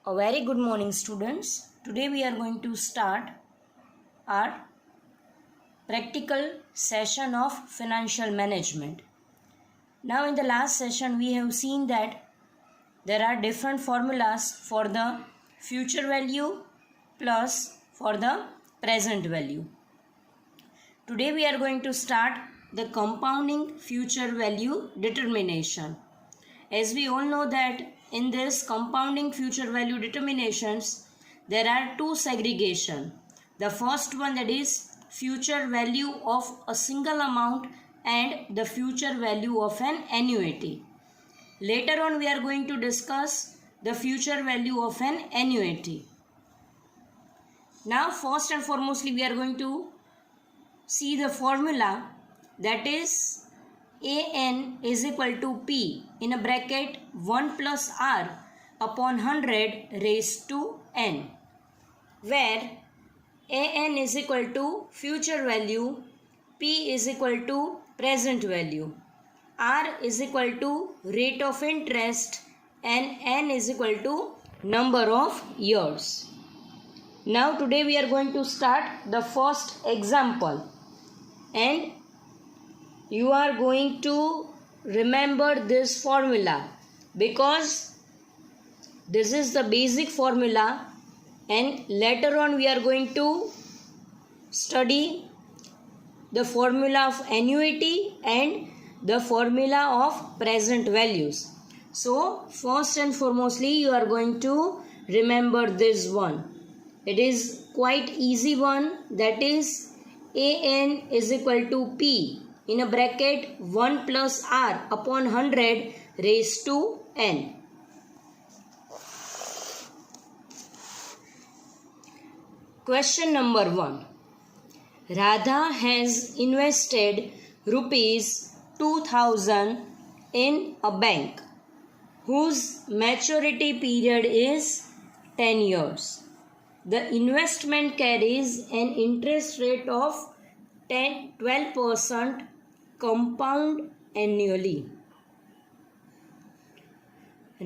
A very good morning, students. Today we are going to start our practical session of financial management. Now in the last session we have seen that there are different formulas for the future value plus for the present value. Today we are going to start the compounding future value determination. As we all know that in this compounding future value determinations, there are two segregation. The first one, that is future value of a single amount and the future value of an annuity. Later on we are going to discuss the future value of an annuity. Now first and foremostly we are going to see the formula, that is AN is equal to P in a bracket 1 plus R upon 100 raised to N, where AN is equal to future value, P is equal to present value, R is equal to rate of interest, and N is equal to number of years. Now today we are going to start the first example, and you are going to remember this formula because this is the basic formula, and later on we are going to study the formula of annuity and the formula of present values. So first and foremostly you are going to remember this one. It is quite easy one, that is AN is equal to P in a bracket 1 plus R upon 100 raised to N. Question number 1. Radha has invested rupees 2000 in a bank whose maturity period is 10 years. The investment carries an interest rate of 12% compound annually.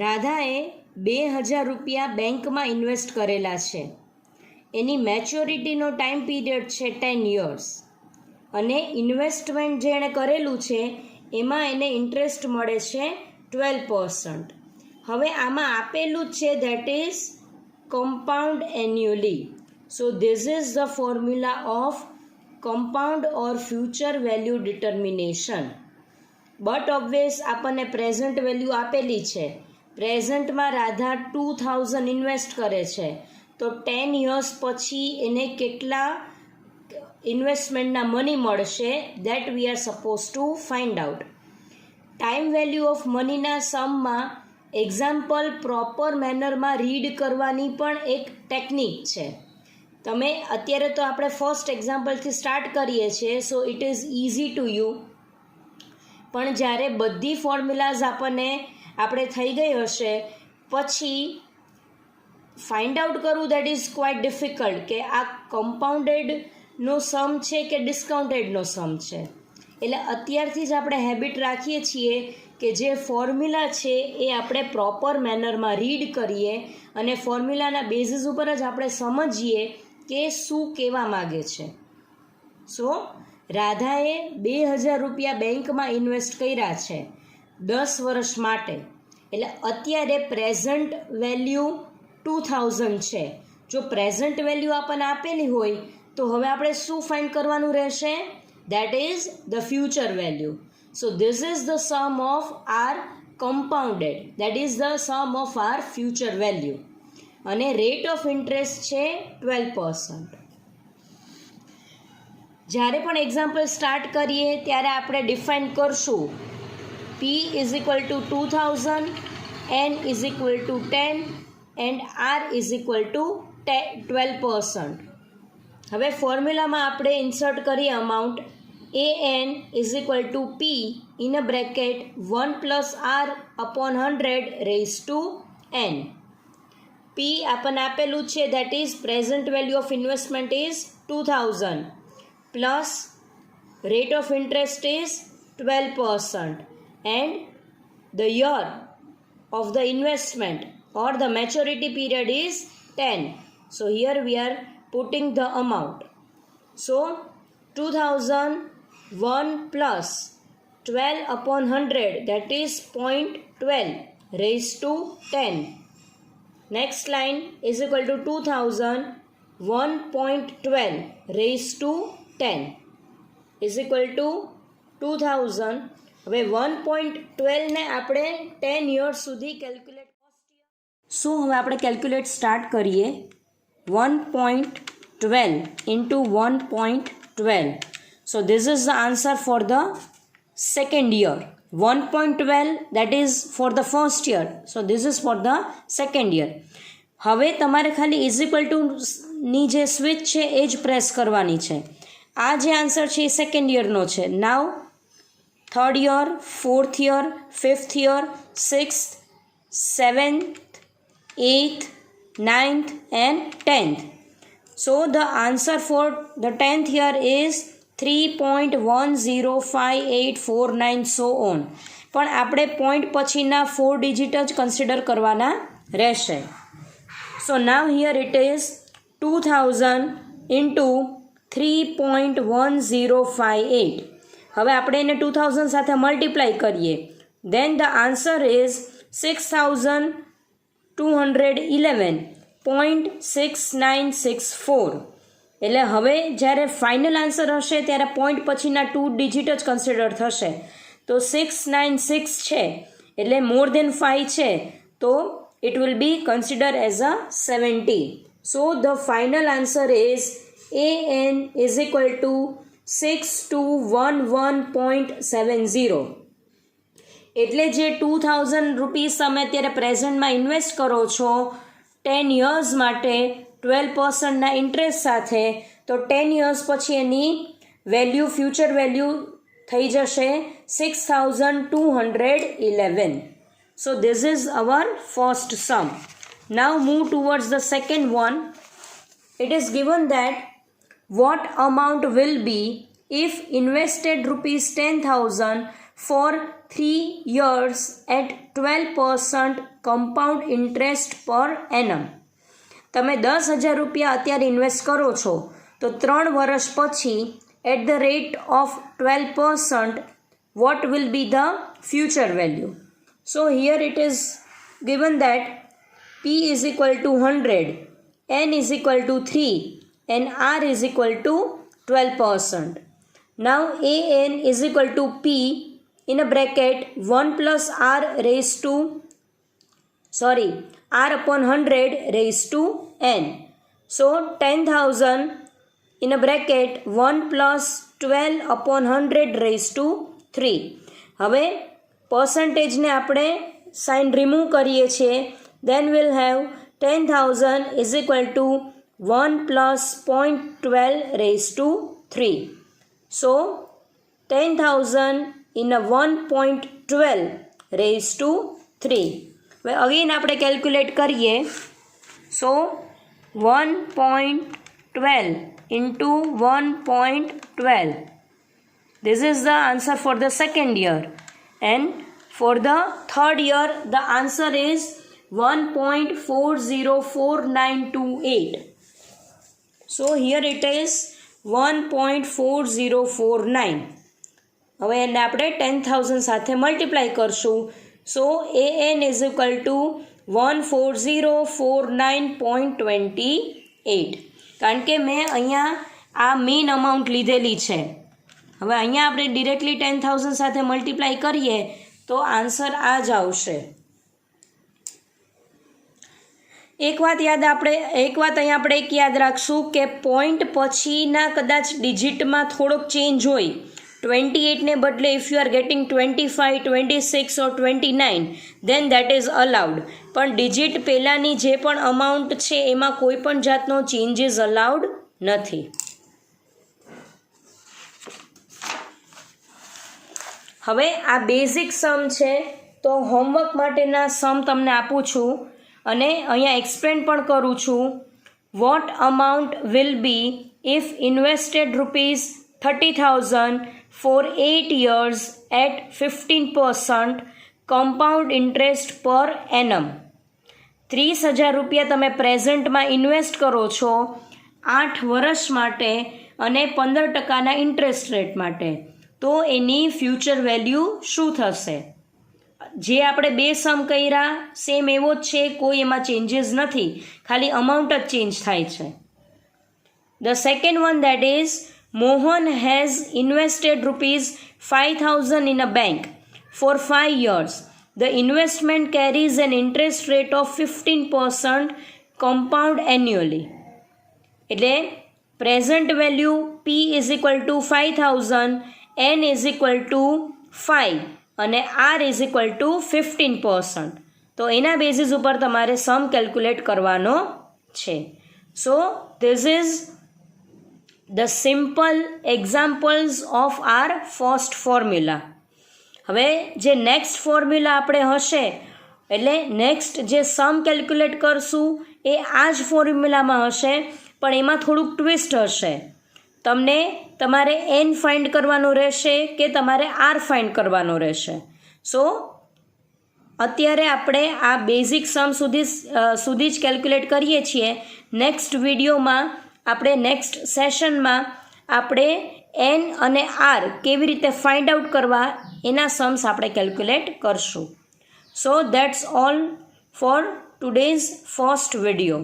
રાધાએ 2000 રૂપિયા બેંકમાં invest કરેલા છે. એની મેચ્યોરિટીનો time period છે 10 years અને investment જે એણે કરેલું છે એમાં એને ઇન્ટરેસ્ટ મળે છે 12%. હવે આમાં આપેલું જ છે that is compound annually. So this is the formula of compound or future value determination. But obvious આપણને present value આપેલી છે. પ્રેઝન્ટમાં રાધા 2000 ઇન્વેસ્ટ કરે છે, તો 10 years પછી એને કેટલા ઇન્વેસ્ટમેન્ટના મની મળશે, that we are supposed to find out. Time value of મનીના સમમાં એક્ઝામ્પલ પ્રોપર મેનરમાં રીડ કરવાની પણ એક ટેકનિક છે. તમે અત્યારે તો આપણે ફર્સ્ટ એક્ઝામ્પલથી સ્ટાર્ટ કરીએ છીએ, so it is easy to you. પણ જ્યારે બધી ફોર્મ્યુલાઝ આપણે થઈ ગઈ હશે પછી ફાઇન્ડ આઉટ કરવું દેટ ઇઝ ક્વાઇટ ડિફિકલ્ટ કે આ કમ્પાઉન્ડેડનો સમ છે કે ડિસ્કાઉન્ટેડનો સમ છે. એટલે અત્યારથી જ આપણે હેબિટ રાખીએ છીએ કે જે ફોર્મ્યુલા છે એ આપણે પ્રોપર મેનરમાં રીડ કરીએ અને ફોર્મ્યુલાના બેઝિસ ઉપર જ આપણે સમજીએ કે શું કહેવા માગે છે. સો રાધાએ 2000 રૂપિયા બેંકમાં ઇન્વેસ્ટ કર્યા છે 10 વર્ષ માટે, એટલે અત્યારે પ્રેઝન્ટ વેલ્યુ 2000 છે. જો પ્રેઝન્ટ વેલ્યુ આપણને આપેલી હોય તો હવે આપણે શું ફાઇન્ડ કરવાનું રહેશે, that is the future value. So this is the sum of our compounded, that is the sum of our future value. અને rate of interest છે 12%. જ્યારે પણ એક્ઝામ્પલ સ્ટાર્ટ કરીએ ત્યારે આપણે ડિફાઇન કરશું P is equal to 2000, N is equal to 10 and R is equal to 12%. હવે ફોર્મ્યુલામાં આપણે ઇન્સર્ટ કરીએ amount AN is equal to P in a bracket 1 plus R upon 100 raised to N. P આપણને આપેલું છે, that is present value of investment is 2000 plus rate of interest is 12% and the year of the investment or the maturity period is 10. So here we are putting the amount. So 2001 plus 12 upon 100, that is 0.12 raised to 10. Next line is equal to 2000 1.12 raised to 10 is equal to 2000. હવે 1.12 ને આપણે 10 years સુધી calculate. સો હવે આપણે calculate start કરીએ. 1.12 into 1.12. So this is the answer for the second year. 1.12 that is for the first year. So this is for the second year. હવે તમારે ખાલી ઇઝ ઇક્વલ ટુ ની જે સ્વિચ છે એ જ પ્રેસ કરવાની છે. આ જે આન્સર છે એ સેકન્ડ યરનો છે. Now third year, fourth year, fifth year, sixth, seventh, eighth, ninth and 10th. So the answer for the 10th year is 3.105849 so on. પણ આપણે પોઈન્ટ પછીના 4 ડિજિટ જ કન્સિડર કરવાના રહેશે. So now here it is 2000 into 3.1058. હવે આપણે એને 2000 સાથે મલ્ટીપ્લાય કરીએ. Then the answer is 6211.6964. એટલે હવે જ્યારે ફાઇનલ આન્સર હશે ત્યારે પોઈન્ટ પછીના 2 ડિજિટ જ કન્સિડર થશે. તો 696 છે એટલે મોર દેન 5 છે તો it will be considered as a 70. So the final answer is AN is equal to 6211.70. એટલે જે 2000 રૂપીસ તમે અત્યારે પ્રેઝન્ટમાં ઇન્વેસ્ટ કરો છો 10 years માટે 12%ના ઇન્ટરેસ્ટ સાથે, તો 10 years પછી એની વેલ્યુ, ફ્યુચર વેલ્યુ થઈ જશે 6211. So this is our first sum. Now move towards the second one. It is given that what amount will be if invested rupees 10,000 for 3 years at 12% compound interest per annum. તમે 10,000 રૂપિયા અત્યારે invest કરો છો તો 3 વર્ષ પછી at the rate of 12% what will be the future value? So here it is given that P is equal to 100, N is equal to 3 and R is equal to 12%. Now AN is equal to P in a bracket 1 plus R raised to, R upon 100 raised to N. So 10,000 in a bracket 1 plus 12 upon 100 raised to 3. હવે પર્સન્ટેજને આપણે sign remove કરીએ છીએ. Then will have 10,000 is equal to 1 plus 0.12 raise to 3. So 10,000 in a 1.12 raise to 3. હવે again આપણે calculate કરીએ. So 1.12 into 1.12. This is the answer for the second year. And for the third year, the answer is 1.404928. So here it is 1.4049. હવે એને આપણે 10,000 સાથે multiply કરશું. સો AN is equal to 14049.28. કારણ કે મેં અહીંયા આ મેઇન અમાઉન્ટ લીધેલી છે. હવે અહીંયા આપણે ડિરેક્ટલી 10,000 સાથે મલ્ટીપ્લાય કરીએ તો આન્સર આ જ આવશે. એક વાત અહીંયા આપણે યાદ રાખશું કે પોઈન્ટ પછીના કદાચ ડિજિટમાં થોડોક ચેન્જ હોય. 28 ને બદલે if you are getting 25, 26 or 29 then that is allowed. પણ ડિજિટ પહેલાંની જે પણ અમાઉન્ટ છે એમાં કોઈ પણ જાતનો ચેન્જીસ અલાઉડ નથી. હવે આ બેઝિક સમ છે તો હોમવર્ક માટેના સમ તમને આપું છું અને અહીંયા એક્સપ્લેન પણ કરું છું. What amount will be if invested rupees 30,000 for 8 years at 15% compound interest per annum. 30,000 રૂપિયા તમે પ્રેઝન્ટમાં ઇન્વેસ્ટ કરો છો 8 વર્ષ માટે અને 15% ઇન્ટરેસ્ટ રેટ માટે, તો એની ફ્યુચર વેલ્યુ શું થશે? જે આપણે બે સમ કર્યા સેમ એવો જ છે, કોઈ એમાં ચેન્જીસ નથી, ખાલી અમાઉન્ટ જ ચેન્જ થાય છે. The second one that is Mohan has invested ₹5,000 in a bank for 5 years. The investment carries an interest rate of 15% compound annually. એટલે present value P is equal to 5,000, N is equal to 5 અને R is equal to 15%. તો એના basis ઉપર તમારે સમ calculate કરવાનો છે. So this is the simple examples of our first formula. હવે જે નેક્સ્ટ ફોર્મ્યુલા આપણે હશે, એટલે નેક્સ્ટ જે સમ કેલ્ક્યુલેટ કરશું એ આ જ ફોર્મ્યુલામાં હશે, પણ એમાં થોડુંક ટ્વિસ્ટ હશે. તમને તમારે એન ફાઇન્ડ કરવાનું રહેશે કે તમારે આર ફાઇન્ડ કરવાનો રહેશે. સો અત્યારે આપણે આ બેઝિક સમ સુધી જ કેલ્ક્યુલેટ કરીએ છીએ. નેક્સ્ટ વિડીયોમાં આપણે નેક્સ્ટ સેશનમાં આપણે એન અને આર કેવી રીતે ફાઇન્ડ આઉટ કરવા એના સમ્સ આપણે કેલ્ક્યુલેટ કરશું. સો that's all four today's first video.